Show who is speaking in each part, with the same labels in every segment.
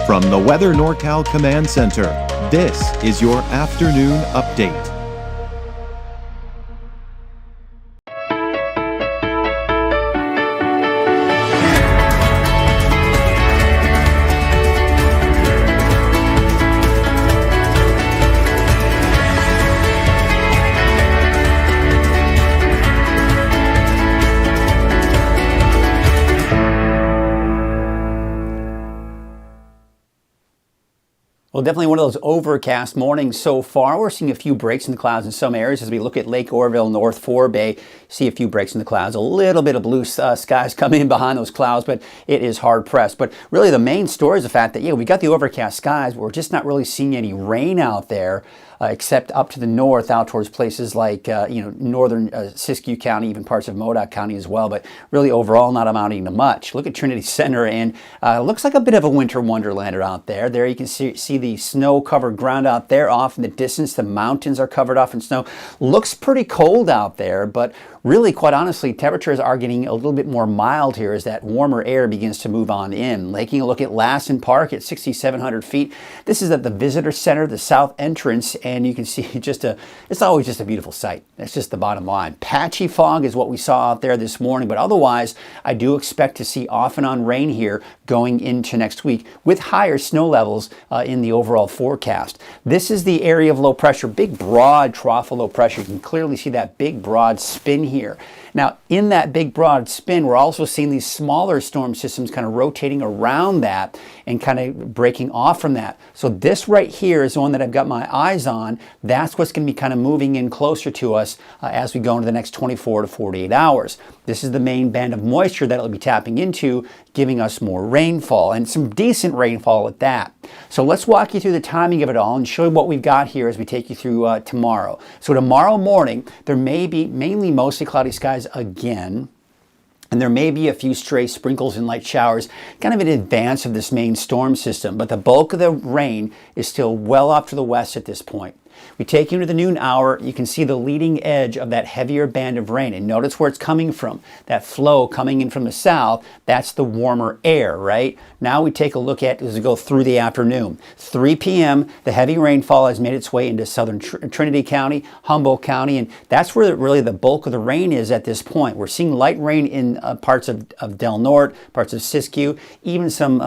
Speaker 1: From the Weather NorCal Command Center, this is your afternoon update.
Speaker 2: Well, definitely one of those overcast mornings so far. We're seeing a few breaks in the clouds in some areas as we look at Lake Oroville, North Forebay. See a few breaks in the clouds, a little bit of blue skies coming in behind those clouds, but it is hard pressed. But really the main story is the fact that, we got the overcast skies, but we're just not really seeing any rain out there. Except up to the north, out towards places like, northern Siskiyou County, even parts of Modoc County as well, but really overall not amounting to much. Look at Trinity Center, and looks like a bit of a winter wonderland out there. There you can see the snow-covered ground out there off in the distance. The mountains are covered off in snow. Looks pretty cold out there, but really, quite honestly, temperatures are getting a little bit more mild here as that warmer air begins to move on in. Taking a look at Lassen Park at 6,700 feet. This is at the Visitor Center, the south entrance, and you can see it's always just a beautiful sight. That's just the bottom line. Patchy fog is what we saw out there this morning, but otherwise, I do expect to see off and on rain here going into next week with higher snow levels in the overall forecast. This is the area of low pressure, big broad trough of low pressure. You can clearly see that big broad spin here. Now, in that big broad spin, we're also seeing these smaller storm systems kind of rotating around that and kind of breaking off from that. So this right here is the one that I've got my eyes on. That's what's going to be kind of moving in closer to us as we go into the next 24 to 48 hours. This is the main band of moisture that it'll be tapping into, giving us more rainfall, and some decent rainfall at that. So let's walk you through the timing of it all and show you what we've got here as we take you through tomorrow. So tomorrow morning, there may be mainly mostly cloudy skies again. And there may be a few stray sprinkles and light showers kind of in advance of this main storm system, but the bulk of the rain is still well off to the west at this point. We take you into the noon hour, you can see the leading edge of that heavier band of rain, and notice where it's coming from. That flow coming in from the south, that's the warmer air, right? Now we take a look at, as we go through the afternoon. 3 p.m., the heavy rainfall has made its way into southern Trinity County, Humboldt County, and that's where really the bulk of the rain is at this point. We're seeing light rain in parts of Del Norte, parts of Siskiyou, even some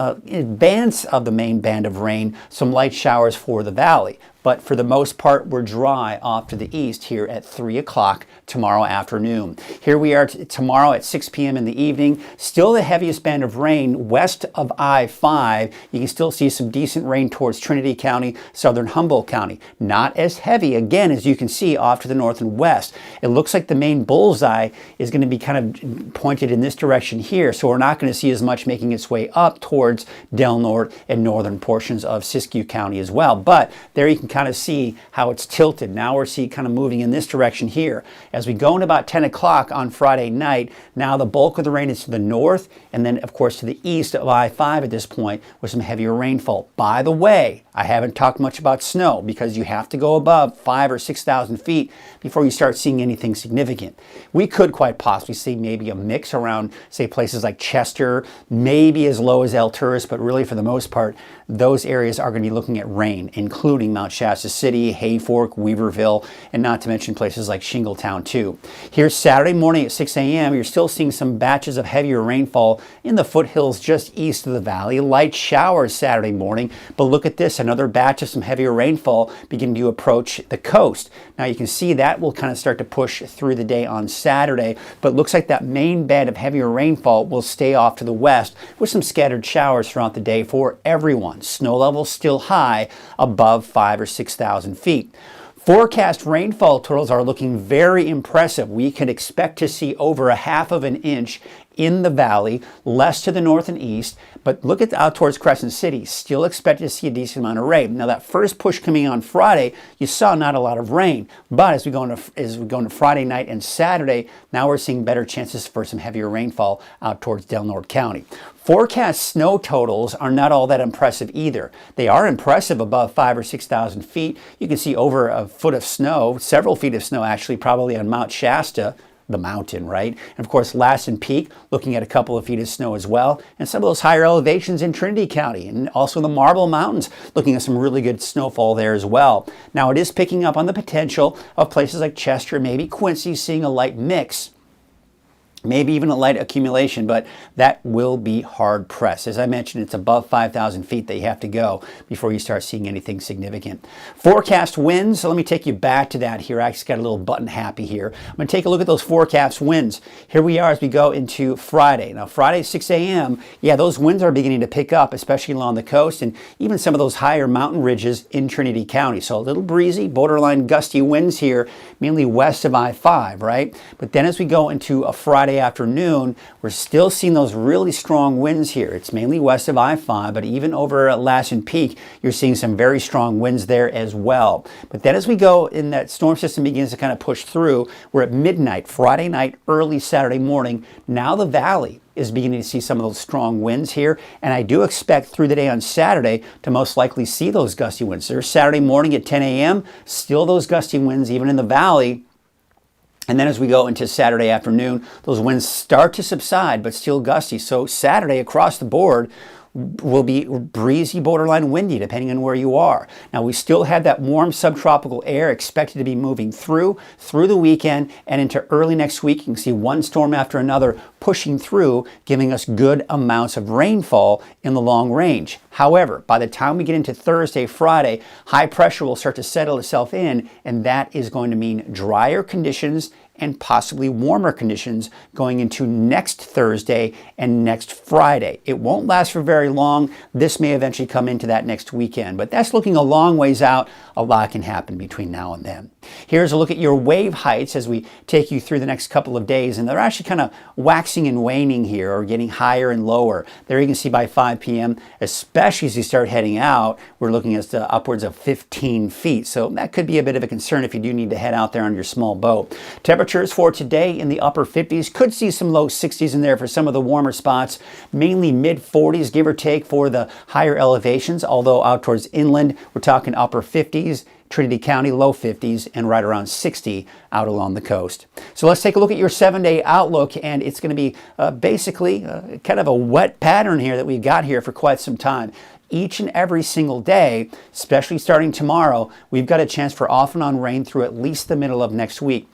Speaker 2: bands of the main band of rain, some light showers for the valley. But for the most part, we're dry off to the east here at 3 o'clock tomorrow afternoon. Here we are tomorrow at 6 p.m. in the evening. Still the heaviest band of rain west of I-5. You can still see some decent rain towards Trinity County, southern Humboldt County. Not as heavy, again, as you can see off to the north and west. It looks like the main bullseye is going to be kind of pointed in this direction here. So we're not going to see as much making its way up towards Del Norte and northern portions of Siskiyou County as well. But there you can kind of see how it's tilted. Now we're kind of moving in this direction here. As we go in about 10 o'clock on Friday night, now the bulk of the rain is to the north and then, of course, to the east of I-5 at this point with some heavier rainfall. By the way, I haven't talked much about snow because you have to go above 5,000 or 6,000 feet before you start seeing anything significant. We could quite possibly see maybe a mix around, say, places like Chester, maybe as low as El Turris, but really for the most part, those areas are going to be looking at rain, including Mount Shasta City, Hayfork, Weaverville, and not to mention places like Shingletown too. Here's Saturday morning at 6 a.m. You're still seeing some batches of heavier rainfall in the foothills just east of the valley. Light showers Saturday morning, but look at this, another batch of some heavier rainfall beginning to approach the coast. Now you can see that will kind of start to push through the day on Saturday, but it looks like that main band of heavier rainfall will stay off to the west with some scattered showers throughout the day for everyone. Snow levels still high, above 5,000 or 6,000 feet. Forecast rainfall totals are looking very impressive. We can expect to see over 1/2 of an inch in the valley, less to the north and east, but look at out towards Crescent City, still expected to see a decent amount of rain. Now that first push coming on Friday, you saw not a lot of rain, but as we go into Friday night and Saturday, now we're seeing better chances for some heavier rainfall out towards Del Norte County. Forecast snow totals are not all that impressive either. They are impressive above 5,000 or 6,000 feet. You can see over a foot of snow, several feet of snow actually, probably on Mount Shasta, the mountain, right? And of course, Lassen Peak, looking at a couple of feet of snow as well, and some of those higher elevations in Trinity County, and also the Marble Mountains, looking at some really good snowfall there as well. Now, it is picking up on the potential of places like Chester, maybe Quincy, seeing a light mix. Maybe even a light accumulation, but that will be hard pressed. As I mentioned, it's above 5,000 feet that you have to go before you start seeing anything significant. Forecast winds, so let me take you back to that here. I actually got a little button happy here. I'm going to take a look at those forecast winds. Here we are as we go into Friday. Now, Friday at 6 a.m., yeah, those winds are beginning to pick up, especially along the coast and even some of those higher mountain ridges in Trinity County. So a little breezy, borderline gusty winds here, mainly west of I-5, right? But then as we go into a Friday afternoon, we're still seeing those really strong winds here. It's mainly west of I-5, but even over at Lassen Peak, you're seeing some very strong winds there as well. But then as we go and that storm system begins to kind of push through, we're at midnight, Friday night, early Saturday morning. Now the valley is beginning to see some of those strong winds here, and I do expect through the day on Saturday to most likely see those gusty winds. There's Saturday morning at 10 a.m., still those gusty winds even in the valley. And then as we go into Saturday afternoon, those winds start to subside, but still gusty. So Saturday across the board will be breezy, borderline windy, depending on where you are. Now, we still have that warm subtropical air expected to be moving through the weekend and into early next week. You can see one storm after another pushing through, giving us good amounts of rainfall in the long range. However, by the time we get into Thursday, Friday, high pressure will start to settle itself in, and that is going to mean drier conditions and possibly warmer conditions going into next Thursday and next Friday. It won't last for very long. This may eventually come into that next weekend, but that's looking a long ways out. A lot can happen between now and then. Here's a look at your wave heights as we take you through the next couple of days, and they're actually kind of waxing and waning here, or getting higher and lower. There you can see by 5 p.m., especially as you start heading out, we're looking at upwards of 15 feet. So that could be a bit of a concern if you do need to head out there on your small boat. Temperatures for today in the upper 50s. Could see some low 60s in there for some of the warmer spots. Mainly mid 40s, give or take, for the higher elevations. Although out towards inland, we're talking upper 50s. Trinity County, low 50s, and right around 60 out along the coast. So let's take a look at your 7-day outlook, and it's going to be basically kind of a wet pattern here that we've got here for quite some time. Each and every single day, especially starting tomorrow, we've got a chance for off and on rain through at least the middle of next week.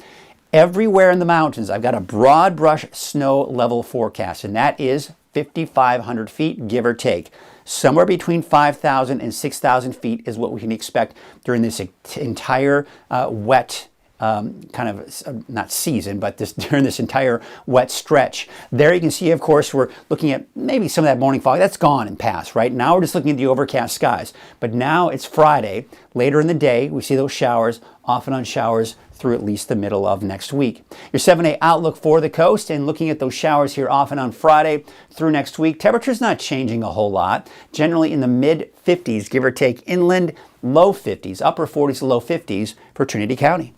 Speaker 2: Everywhere in the mountains, I've got a broad brush snow level forecast, and that is 5,500 feet, give or take. Somewhere between 5,000 and 6,000 feet is what we can expect during this entire wet kind of, not season, but during this entire wet stretch. There you can see, of course, we're looking at maybe some of that morning fog. That's gone and passed, right? Now we're just looking at the overcast skies. But now it's Friday. Later in the day, we see those showers, off and on showers, through at least the middle of next week. Your 7-day outlook for the coast, and looking at those showers here off and on Friday through next week. Temperature's not changing a whole lot. Generally in the mid 50s, give or take inland, low 50s, upper 40s to low 50s for Trinity County.